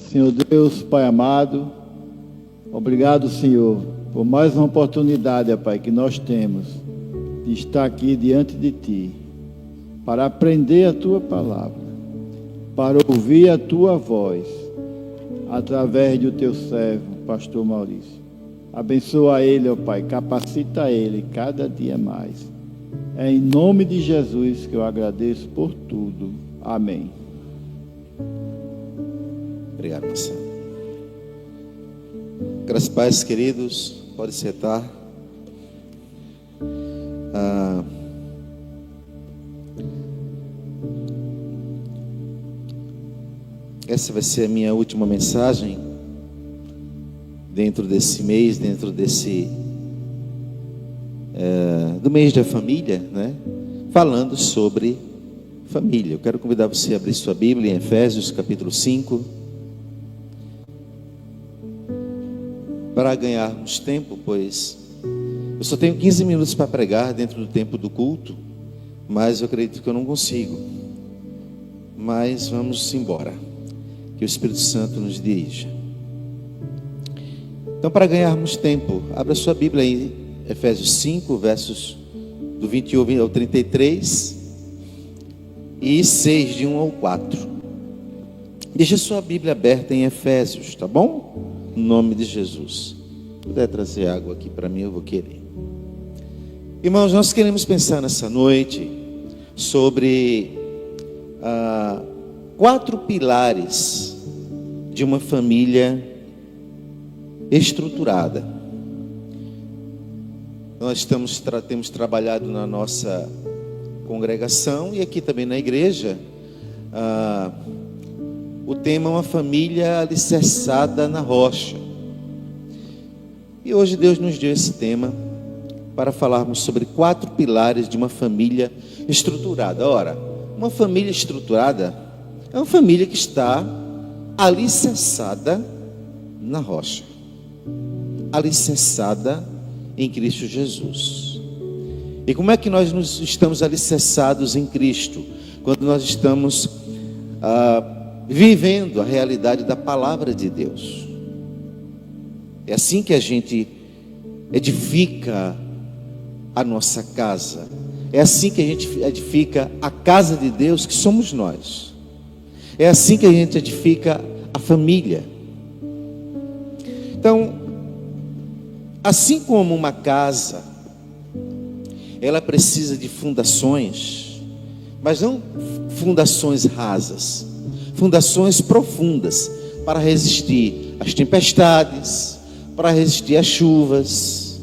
Senhor Deus, Pai amado, obrigado, Senhor, por mais uma oportunidade, Pai, que nós temos de estar aqui diante de Ti, para aprender a Tua palavra, para ouvir a Tua voz, através do Teu servo, Pastor Maurício. Abençoa ele, ó Pai, capacita ele cada dia mais. É em nome de Jesus que eu agradeço por tudo. Amém. Obrigado, Marcelo. Graças e paz, queridos. Pode sentar. Essa vai ser a minha última mensagem dentro desse mês, dentro do mês da família, né? Falando sobre família. Eu quero convidar você a abrir sua Bíblia em Efésios capítulo 5. Para ganharmos tempo, pois eu só tenho 15 minutos para pregar dentro do tempo do culto, mas eu acredito que eu não consigo. Mas vamos embora, que o Espírito Santo nos dirija. Então, para ganharmos tempo, abra sua Bíblia em Efésios 5, versos do 21 ao 33 e 6, de 1 ao 4. Deixa sua Bíblia aberta em Efésios, tá bom? Em nome de Jesus. Se puder trazer água aqui para mim, eu vou querer. Irmãos, nós queremos pensar nessa noite sobre 4 pilares de uma família estruturada. Nós temos trabalhado na nossa congregação e aqui também na igreja. O tema é uma família alicerçada na rocha. E hoje Deus nos deu esse tema para falarmos sobre 4 pilares de uma família estruturada. Ora, uma família estruturada é uma família que está alicerçada na rocha, alicerçada em Cristo Jesus. E como é que nós estamos alicerçados em Cristo? Quando nós estamos vivendo a realidade da palavra de Deus. É assim que a gente edifica a nossa casa. É assim que a gente edifica a casa de Deus, que somos nós. É assim que a gente edifica a família. Então, assim como uma casa, ela precisa de fundações, mas não fundações rasas, fundações profundas, para resistir às tempestades, para resistir às chuvas,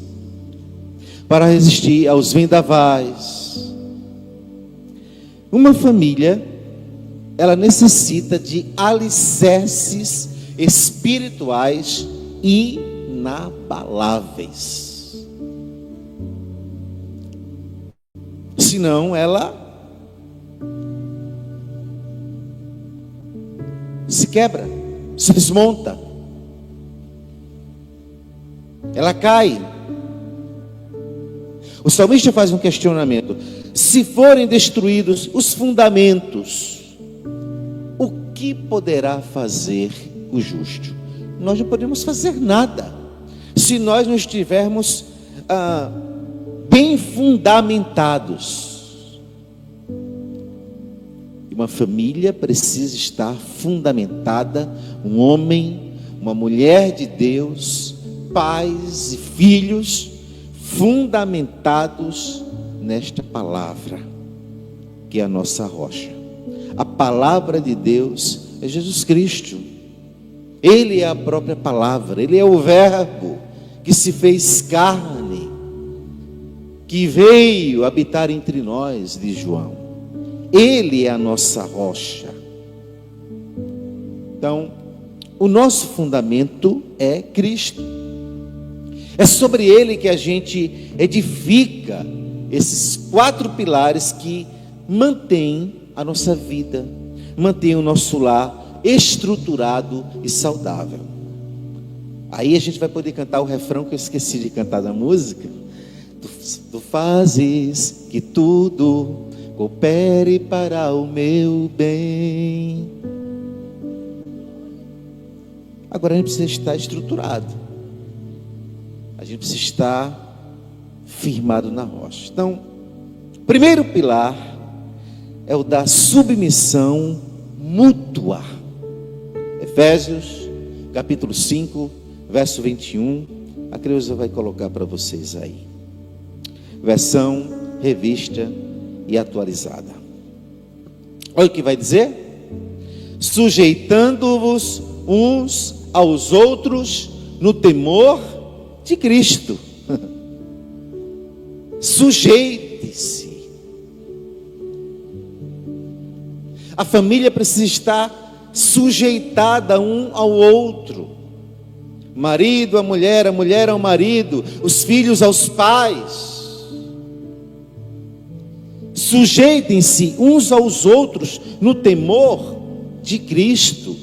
para resistir aos vendavais. Uma família, ela necessita de alicerces espirituais inabaláveis. Senão ela se quebra, se desmonta, ela cai. O salmista faz um questionamento: se forem destruídos os fundamentos, o que poderá fazer o justo? Nós não podemos fazer nada se nós não estivermos bem fundamentados. Uma família precisa estar fundamentada, um homem, uma mulher de Deus, pais e filhos fundamentados nesta palavra, que é a nossa rocha. A palavra de Deus é Jesus Cristo. Ele é a própria palavra, Ele é o verbo que se fez carne, que veio habitar entre nós, diz João. Ele é a nossa rocha. Então, o nosso fundamento é Cristo. É sobre Ele que a gente edifica esses 4 pilares que mantêm a nossa vida, mantêm o nosso lar estruturado e saudável. Aí a gente vai poder cantar o refrão que eu esqueci de cantar da música. Tu fazes que tudo coopere para o meu bem. Agora a gente precisa estar estruturado. A gente precisa estar firmado na rocha. Então, o primeiro pilar é o da submissão mútua. Efésios, capítulo 5, verso 21. A Creuza vai colocar para vocês aí. Versão revista e atualizada. Olha o que vai dizer: sujeitando-vos uns aos outros no temor de Cristo. Sujeite-se. A família precisa estar sujeitada um ao outro. Marido à mulher, a mulher ao marido, os filhos aos pais. Sujeitem-se uns aos outros no temor de Cristo.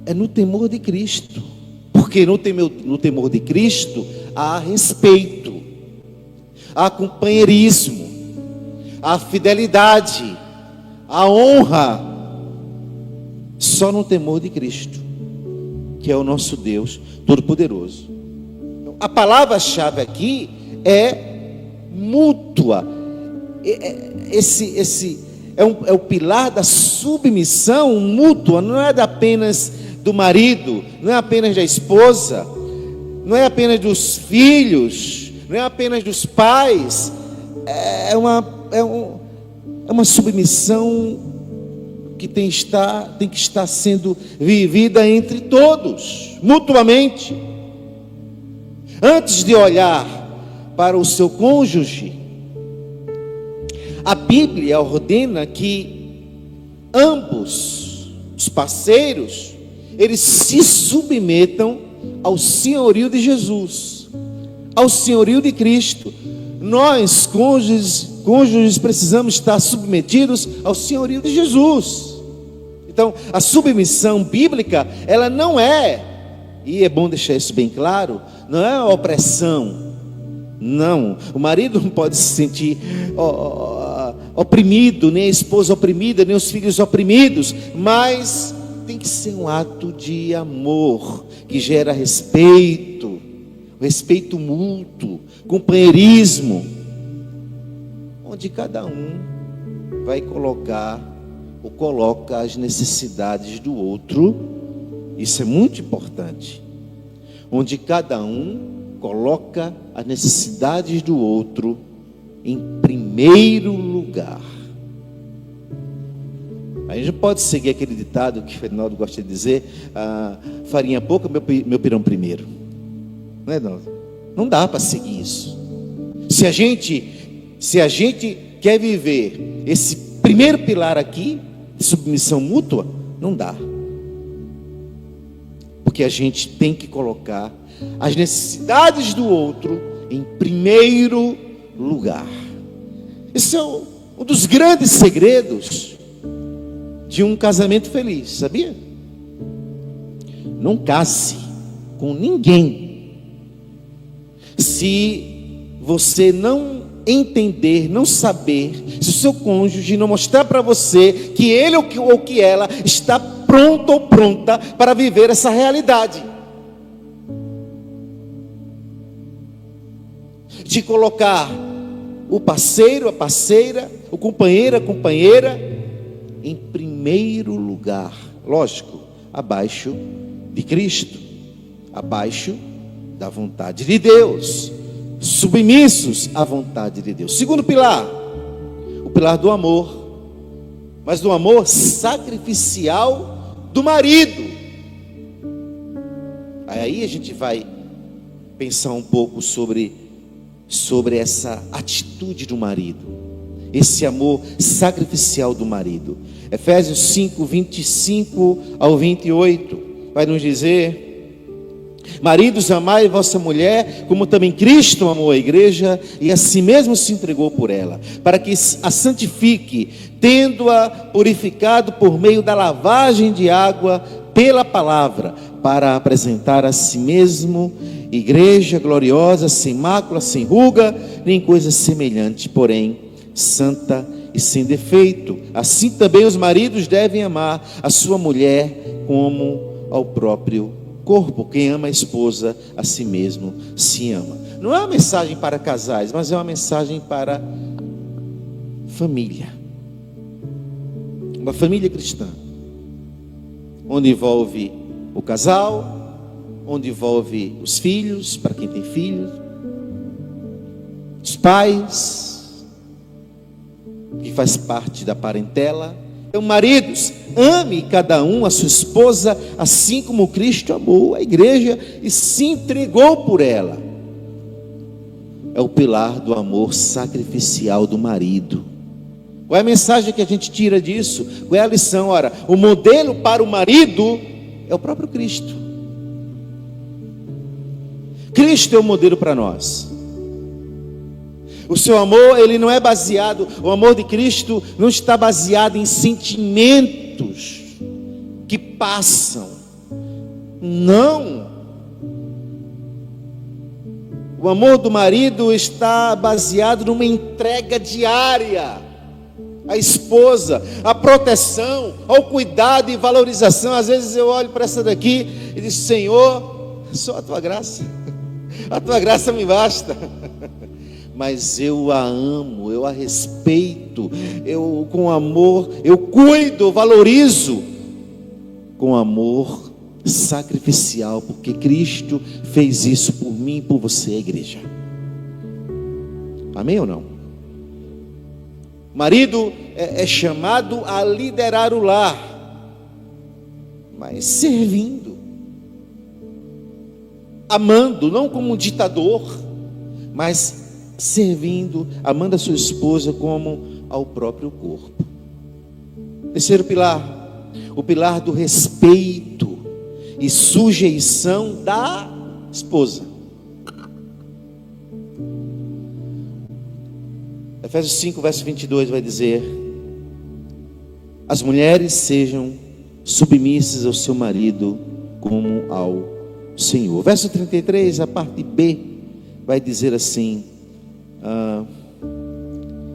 É no temor de Cristo. Porque no temor de Cristo há respeito, há companheirismo, há fidelidade, há honra. Só no temor de Cristo, que é o nosso Deus Todo-Poderoso. A palavra-chave aqui é mútua. Esse é o pilar da submissão mútua. Não é apenas do marido, não é apenas da esposa, não é apenas dos filhos, não é apenas dos pais. É uma submissão que tem que estar sendo vivida entre todos, mutuamente. Antes de olhar para o seu cônjuge, a Bíblia ordena que ambos os parceiros, eles se submetam ao senhorio de Jesus, ao senhorio de Cristo. Nós, cônjuges, precisamos estar submetidos ao senhorio de Jesus. Então, a submissão bíblica, ela não é, e é bom deixar isso bem claro, não é uma opressão. Não, o marido não pode se sentir oprimido, nem a esposa oprimida, nem os filhos oprimidos, mas tem que ser um ato de amor, que gera respeito mútuo, companheirismo, onde cada um vai coloca as necessidades do outro. Isso é muito importante. Onde cada um coloca as necessidades do outro em primeiro lugar. A gente pode seguir aquele ditado que o Fernando gosta de dizer: farinha pouca, meu pirão primeiro. Não é, não? Não dá para seguir isso. Se a gente quer viver esse primeiro pilar aqui, de submissão mútua, não dá. Porque a gente tem que colocar as necessidades do outro em primeiro lugar. Esse é um dos grandes segredos de um casamento feliz, sabia? Não case com ninguém se você não entender, não saber, se o seu cônjuge não mostrar para você que ele ou que ela está pronto ou pronta para viver essa realidade de colocar o parceiro, a parceira, o companheiro, a companheira em primeiro lugar. Lógico, abaixo de Cristo, abaixo da vontade de Deus, submissos à vontade de Deus. Segundo pilar, o pilar do amor, mas do amor sacrificial do marido. Aí a gente vai pensar um pouco sobre essa atitude do marido, esse amor sacrificial do marido. Efésios 5, 25 ao 28 vai nos dizer: maridos, amai vossa mulher, como também Cristo amou a igreja e a si mesmo se entregou por ela, para que a santifique, tendo-a purificado por meio da lavagem de água pela palavra, para apresentar a si mesmo igreja gloriosa, sem mácula, sem ruga, nem coisa semelhante, porém santa e sem defeito. Assim também os maridos devem amar a sua mulher como ao próprio corpo. Quem ama a esposa, a si mesmo se ama. Não é uma mensagem para casais, mas é uma mensagem para família. Uma família cristã, onde envolve o casal, onde envolve os filhos, para quem tem filhos, os pais, que faz parte da parentela. Então, maridos, ame cada um a sua esposa, assim como Cristo amou a igreja e se entregou por ela. É o pilar do amor sacrificial do marido. Qual é a mensagem que a gente tira disso? Qual é a lição? Ora, o modelo para o marido é o próprio Cristo. Cristo é o modelo para nós. O seu amor, ele não é baseado, o amor de Cristo não está baseado em sentimentos que passam. Não. O amor do marido está baseado numa entrega diária à esposa, à proteção, ao cuidado e valorização. Às vezes eu olho para essa daqui e digo: Senhor, só a tua graça, a tua graça me basta. Mas eu a amo, eu a respeito, eu com amor, eu cuido, valorizo, com amor sacrificial, porque Cristo fez isso por mim e por você, a igreja. Amém ou não? O marido é chamado a liderar o lar, mas servindo, amando, não como um ditador, mas servindo, amando a sua esposa como ao próprio corpo. Terceiro pilar, o pilar do respeito e sujeição da esposa. Efésios 5, verso 22 vai dizer: as mulheres sejam submissas ao seu marido como ao Senhor. Verso 33, a parte B, vai dizer assim: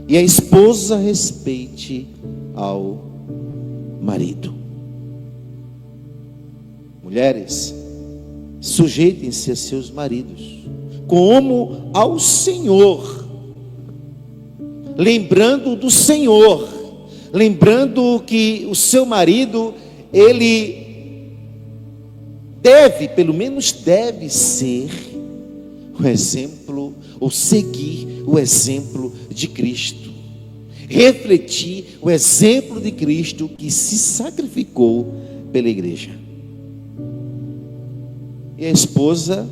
e a esposa respeite ao marido. Mulheres, sujeitem-se a seus maridos como ao Senhor, lembrando do Senhor, lembrando que o seu marido, ele deve, pelo menos deve ser o exemplo, ou seguir o exemplo de Cristo, refletir o exemplo de Cristo que se sacrificou pela igreja. E a esposa,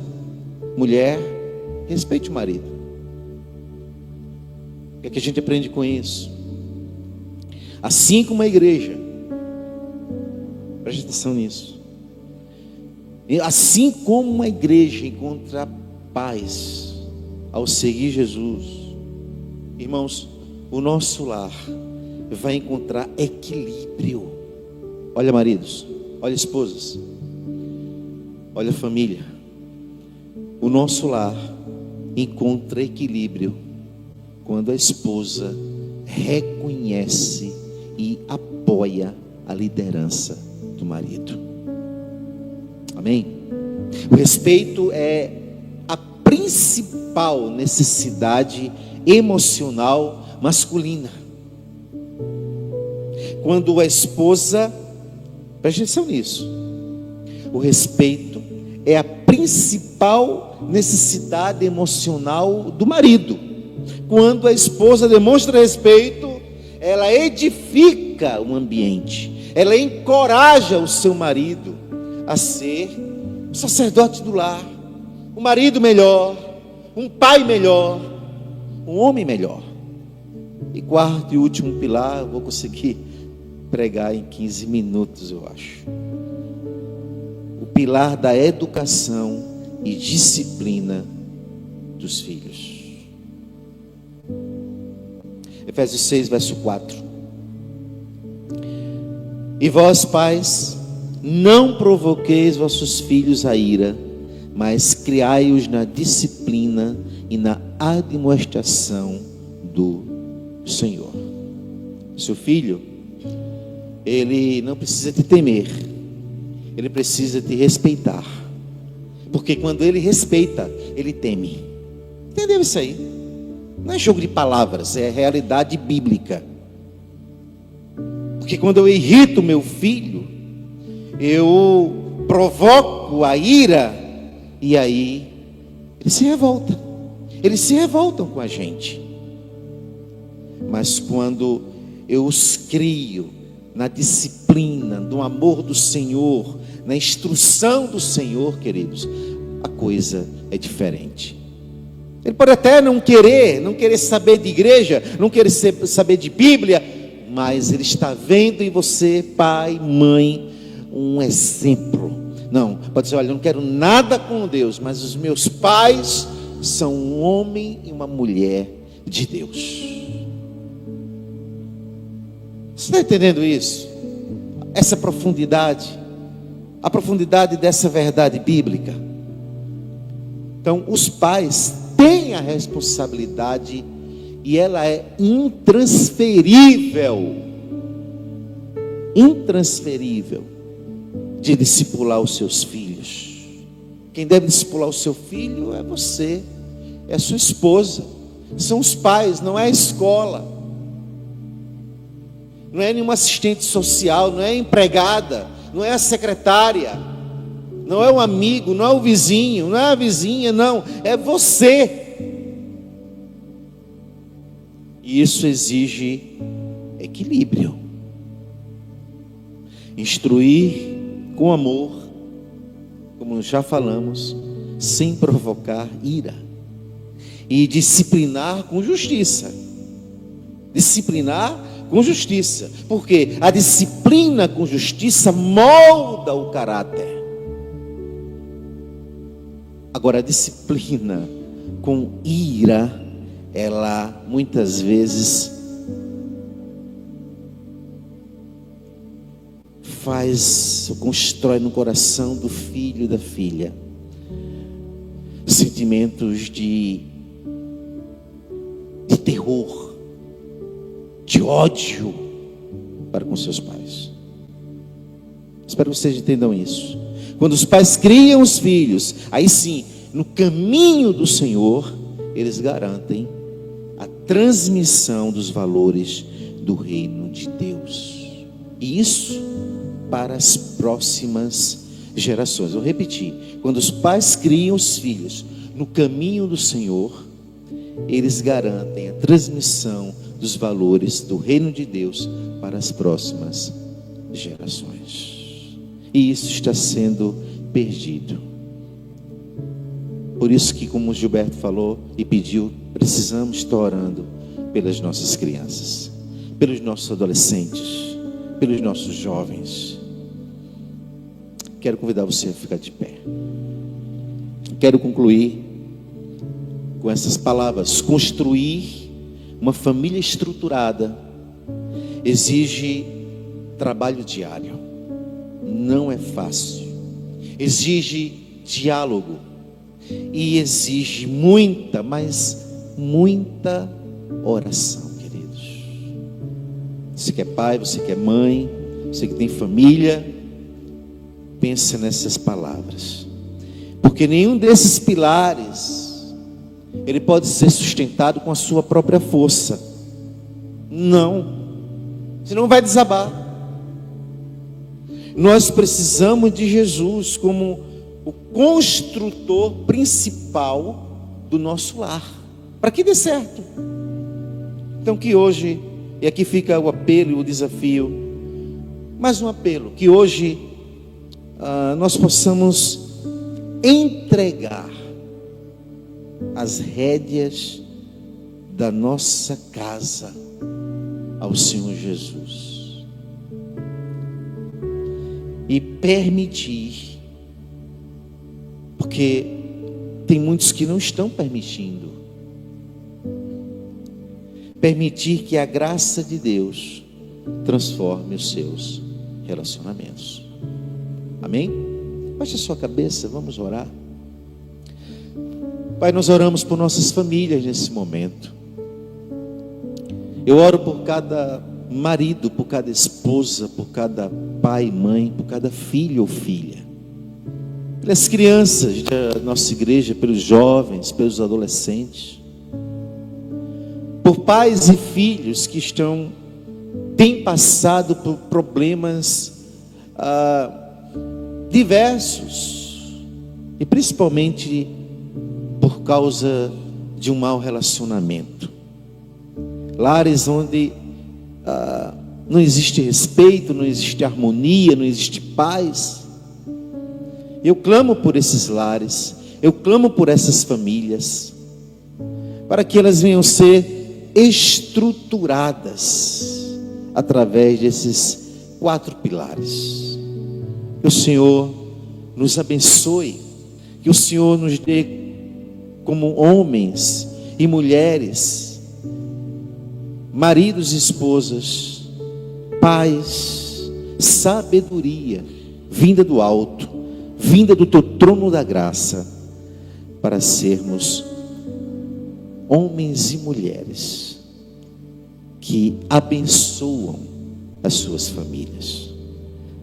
mulher, respeite o marido. O que é que a gente aprende com isso? Assim como a igreja, preste atenção nisso, assim como uma igreja encontra paz ao seguir Jesus, irmãos, o nosso lar vai encontrar equilíbrio. Olha, maridos, olha, esposas, olha, família, o nosso lar encontra equilíbrio quando a esposa reconhece e apoia a liderança do marido. Amém? O respeito é a principal necessidade emocional masculina. Quando a esposa, preste atenção nisso, o respeito é a principal necessidade emocional do marido. Quando a esposa demonstra respeito, ela edifica o ambiente, ela encoraja o seu marido a ser o sacerdote do lar, um marido melhor, um pai melhor, um homem melhor. E quarto e último pilar, eu vou conseguir pregar em 15 minutos, eu acho. O pilar da educação e disciplina dos filhos. Efésios 6, verso 4. E vós, pais, não provoqueis vossos filhos a ira, mas criai-os na disciplina e na admoestação do Senhor. Seu filho, ele não precisa te temer, ele precisa te respeitar. Porque quando ele respeita, ele teme. Entendeu isso aí? Não é jogo de palavras, é realidade bíblica. Porque quando eu irrito meu filho, eu provoco a ira, e aí ele se revolta. Eles se revoltam com a gente. Mas quando eu os crio na disciplina, no amor do Senhor, na instrução do Senhor, queridos, a coisa é diferente. Ele pode até não querer saber de igreja, não querer saber de Bíblia, mas ele está vendo em você, pai, mãe, um exemplo. Não, pode dizer, olha, eu não quero nada com Deus, mas os meus pais são um homem e uma mulher de Deus. Você está entendendo isso? Essa profundidade, a profundidade dessa verdade bíblica. Então, os pais têm a responsabilidade, e ela é intransferível, de discipular os seus filhos. Quem deve discipular o seu filho é você, é a sua esposa, são os pais, não é a escola, não é nenhuma assistente social, não é a empregada, não é a secretária, não é o amigo, não é o vizinho, não é a vizinha, não, é você. E isso exige equilíbrio. Instruir com amor, como já falamos, sem provocar ira. E disciplinar com justiça. Disciplinar com justiça. Porque a disciplina com justiça molda o caráter. Agora, a disciplina com ira, ela muitas vezes constrói no coração do filho e da filha sentimentos de terror, de ódio para com seus pais. Espero que vocês entendam isso. Quando os pais criam os filhos, aí sim, no caminho do Senhor, eles garantem a transmissão dos valores do reino de Deus. E isso para as próximas gerações. Eu repeti, quando os pais criam os filhos no caminho do Senhor, eles garantem a transmissão dos valores do reino de Deus para as próximas gerações. E isso está sendo perdido. Por isso que, como o Gilberto falou e pediu, precisamos estar orando pelas nossas crianças, pelos nossos adolescentes, pelos nossos jovens. Quero convidar você a ficar de pé. Quero concluir com essas palavras. Construir uma família estruturada exige trabalho diário. Não é fácil. Exige diálogo. E exige muita, mas muita oração, queridos. Você que é pai, você que é mãe, você que tem família, pensa nessas palavras. Porque nenhum desses pilares ele pode ser sustentado com a sua própria força. Não. Senão vai desabar. Nós precisamos de Jesus como o construtor principal do nosso lar, para que dê certo. Então que hoje, e aqui fica o apelo e o desafio, mais um apelo, que hoje nós possamos entregar as rédeas da nossa casa ao Senhor Jesus e permitir, porque tem muitos que não estão permitindo, permitir que a graça de Deus transforme os seus relacionamentos. Amém? Baixe a sua cabeça, vamos orar. Pai, nós oramos por nossas famílias nesse momento. Eu oro por cada marido, por cada esposa, por cada pai, mãe, por cada filho ou filha, pelas crianças da nossa igreja, pelos jovens, pelos adolescentes, por pais e filhos que têm passado por problemas diversos, e principalmente por causa de um mau relacionamento, lares onde não existe respeito, não existe harmonia, não existe paz. Eu clamo por esses lares, eu clamo por essas famílias, para que elas venham ser estruturadas através desses 4 pilares. Que o Senhor nos abençoe, que o Senhor nos dê, como homens e mulheres, maridos e esposas, paz, sabedoria, vinda do alto, vinda do teu trono da graça, para sermos homens e mulheres que abençoam as suas famílias.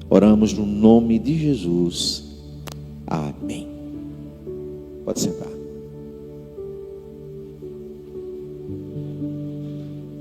Oramos no nome de Jesus. Amém. Pode sentar.